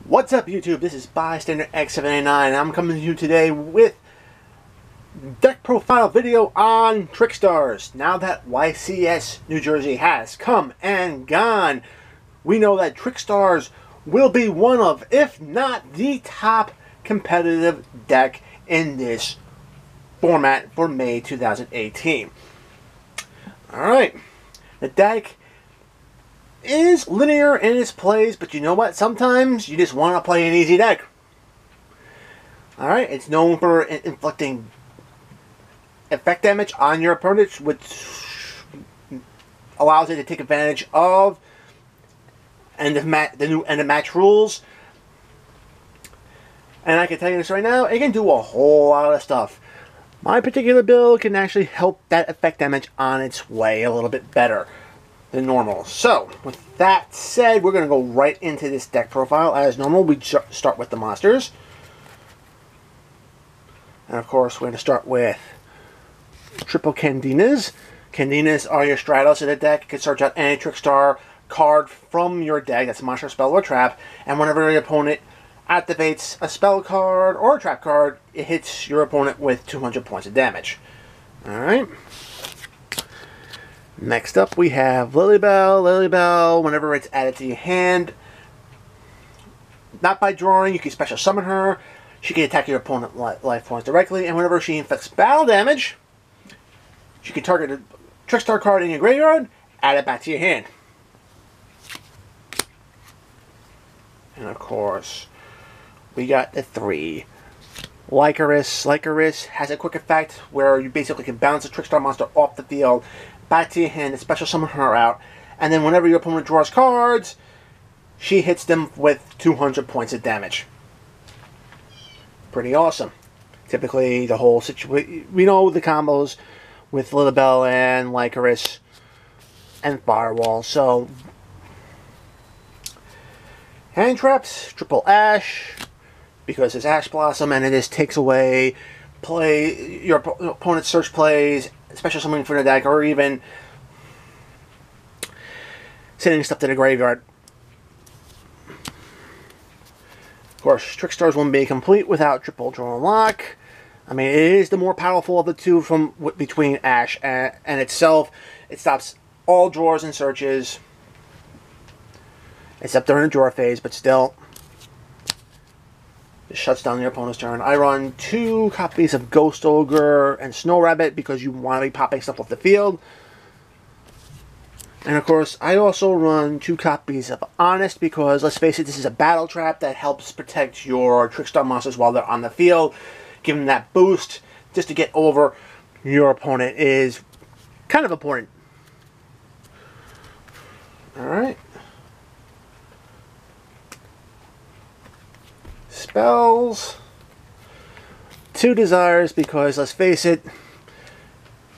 What's up, YouTube? This is Bystander X789 and I'm coming to you today with deck profile video on Trickstars. Now that YCS New Jersey has come and gone, we know that Trickstars will be one of, if not the top competitive deck in this format for May 2018. Alright, the deck is linear in its plays, but you know what? Sometimes you just want to play an easy deck. Alright, it's known for inflicting effect damage on your opponent, which allows it to take advantage of the new end of match rules. And I can tell you this right now, it can do a whole lot of stuff. My particular build can actually help that effect damage on its way a little bit better than normal. So, with that said, we're going to go right into this deck profile. As normal, we start with the monsters. And of course, we're going to start with triple Candinas. Candinas are your Stratos of the deck. You can search out any Trickstar card from your deck that's a monster, spell, or trap. And whenever your opponent activates a spell card or a trap card, it hits your opponent with 200 points of damage. Alright. Next up, we have Lilybell. Lilybell, whenever it's added to your hand, not by drawing, you can special summon her. She can attack your opponent's life points directly, and whenever she inflicts battle damage, she can target a Trickstar card in your graveyard, add it back to your hand. And of course, we got the three. Lycoris. Lycoris has a quick effect where you basically can bounce a Trickstar monster off the field, back to your hand, and special summon her out. And then whenever your opponent draws cards, she hits them with 200 points of damage. Pretty awesome. Typically, the whole situation, we know the combos with Lilybell and Lycoris and Firewall. So, hand traps, triple Ash, because it's Ash Blossom, and it just takes away your opponent's search plays, special summoning for the deck, or even sending stuff to the graveyard. Of course, Trickstars won't be complete without triple draw and lock. I mean, it is the more powerful of the two from between Ash and itself. It stops all draws and searches, except during the draw phase, but still, it shuts down your opponent's turn. I run 2 copies of Ghost Ogre and Snow Rabbit because you want to be popping stuff off the field. And of course, I also run 2 copies of Honest because, let's face it, this is a battle trap that helps protect your Trickstar monsters while they're on the field. Give them that boost just to get over your opponent is kind of important. Alright. Spells. 2 Desires because, let's face it,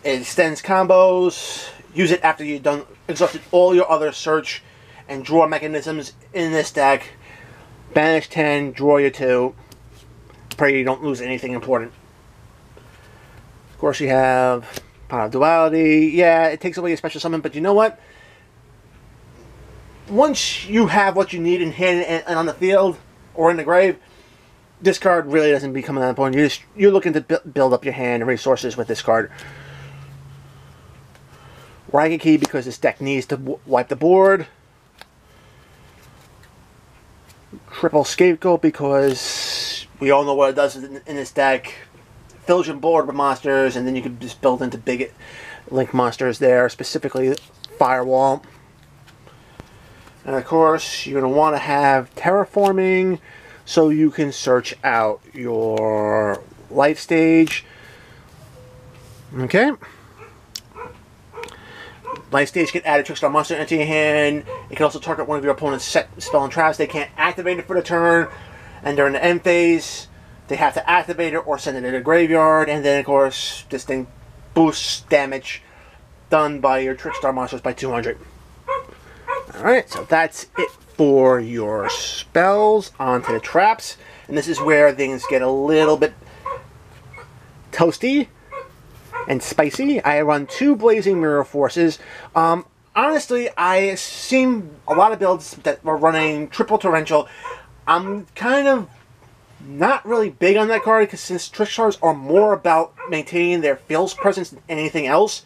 it extends combos. Use it after you've done exhausted all your other search and draw mechanisms in this deck. Banish 10, draw your 2. Pray you don't lose anything important. Of course, you have Pot of Duality. Yeah, it takes away your special summon, but you know what? Once you have what you need in hand and on the field or in the grave, this card really doesn't become that important. You're looking to build up your hand and resources with this card. Ragged Key because this deck needs to wipe the board. Triple Scapegoat because we all know what it does in this deck. Fills your board with monsters, and then you can just build into big link monsters there, specifically Firewall. And of course, you're going to want to have Terraforming so you can search out your life stage. Okay. Life stage can add a Trickstar monster into your hand. It can also target one of your opponent's set spell and traps. They can't activate it for the turn. And during the end phase, they have to activate it or send it to the graveyard. And then, of course, this thing boosts damage done by your Trickstar monsters by 200. Alright, so that's it for your spells. On to the traps. And this is where things get a little bit toasty and spicy. I run 2 Blazing Mirror Forces. Honestly, I seen a lot of builds that were running triple torrential. I'm kind of not really big on that card, because since Trickstars are more about maintaining their field presence than anything else,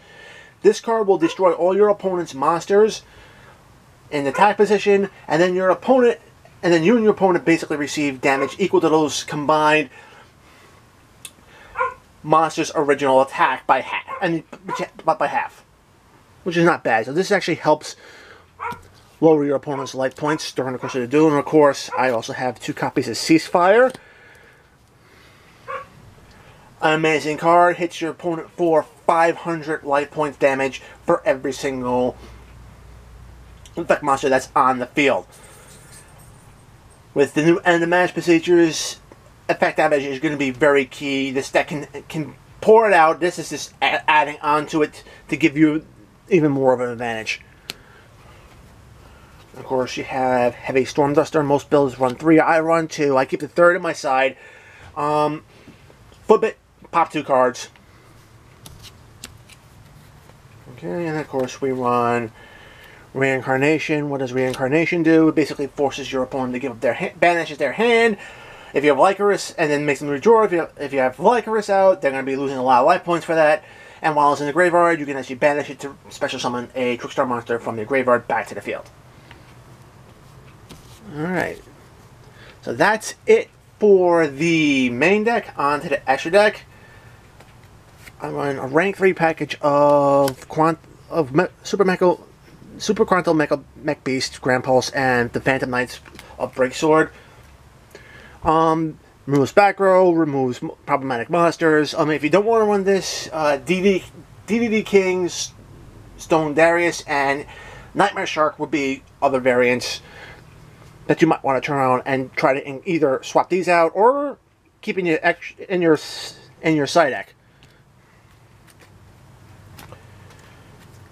this card will destroy all your opponent's monsters in the attack position, and then your opponent, and then you and your opponent basically receive damage equal to those combined monsters' original attack by half, which is not bad. So this actually helps lower your opponent's life points during the course of the duel. And of course, I also have 2 copies of Ceasefire. An amazing card. Hits your opponent for 500 life points damage for every single effect monster that's on the field. With the new end of match procedures, effect damage is going to be very key. This deck can pour it out. This is just adding on to it to give you even more of an advantage. Of course, you have Heavy Storm Duster. Most builds run 3. I run 2. I keep the 3rd on my side. Flip it, pop 2 cards. Okay, and of course we run Reincarnation. What does Reincarnation do? It basically forces your opponent to give up their banishes their hand. If you have Lycoris, and then makes them redraw. If you have Lycoris out, they're going to be losing a lot of life points for that. And while it's in the graveyard, you can actually banish it to special summon a Trickstar monster from the graveyard back to the field. Alright. So that's it for the main deck. On to the extra deck. I run a rank 3 package of Super Quantal Mech Beast, Grand Pulse, and the Phantom Knights of Breaksword. Removes back row, removes problematic monsters. If you don't want to run this, DDD Kings, Stone Darius, and Nightmare Shark would be other variants that you might want to turn around and try to either swap these out or keep in your side deck.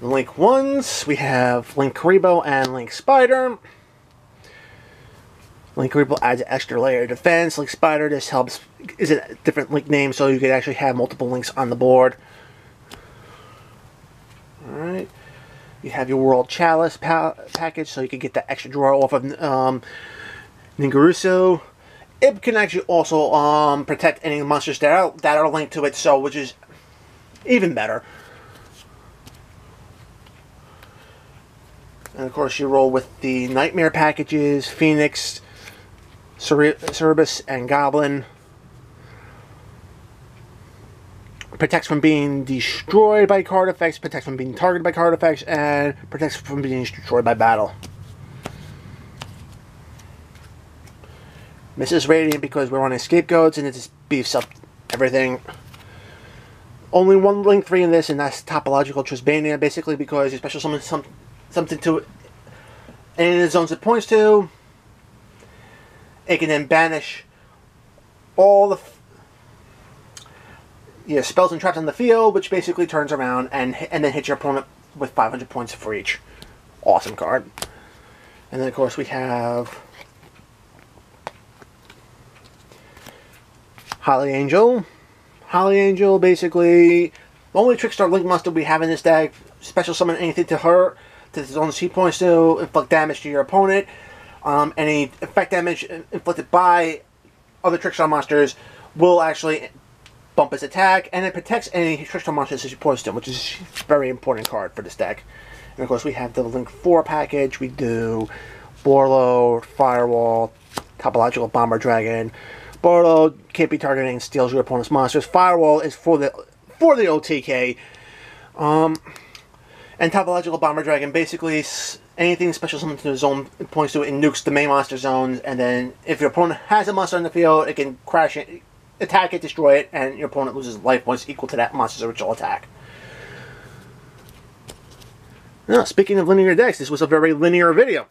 The Link ones, we have Link Karibo and Link Spider. Link Karibo adds an extra layer of defense. Link Spider, this helps, is a different Link name, so you could actually have multiple Links on the board. Alright. You have your World Chalice package, so you can get that extra draw off of Ningaruso. It can actually also protect any monsters that are linked to it, so which is even better. And of course, you roll with the Nightmare packages, Phoenix, Cerberus, and Goblin. Protects from being destroyed by card effects, protects from being targeted by card effects, and protects from being destroyed by battle. Mrs. Radiant because we're running Scapegoats, and it just beefs up everything. Only one Link 3 in this, and that's Topological Trisbania, basically because you special summon something to any of the zones it points to. It can then banish all the spells and traps on the field, which basically turns around and then hits your opponent with 500 points for each. Awesome card. And then of course we have Holly Angel. Holly Angel, basically the only Trickstar Link monster we have in this deck. Special summon anything to her, to the zone she points to, inflict damage to your opponent. Any effect damage inflicted by other Trickstar monsters will actually bump its attack, and it protects any Trickstar monsters that she points to, which is a very important card for this deck. And of course we have the Link 4 package. We do Borlo, Firewall, Topological Bomber Dragon. Borlo can't be targeting and steals your opponent's monsters. Firewall is for the OTK. And Topological Bomber Dragon basically anything special summon to the zone it points to it and nukes the main monster zones, and then if your opponent has a monster on the field, it can crash it, attack it, destroy it, and your opponent loses life points equal to that monster's original attack. Now, speaking of linear decks, this was a very linear video.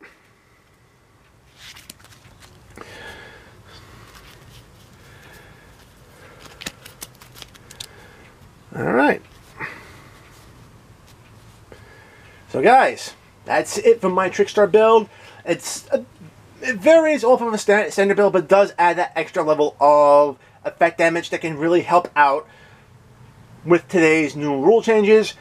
Alright. So guys, that's it for my Trickstar build. It varies off of a standard build, but does add that extra level of effect damage that can really help out with today's new rule changes.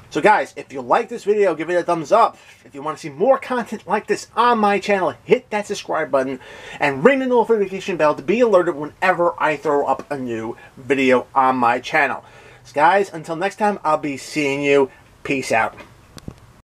So guys, if you like this video, give it a thumbs up. If you want to see more content like this on my channel, hit that subscribe button and ring the notification bell to be alerted whenever I throw up a new video on my channel. So guys, until next time, I'll be seeing you. Peace out.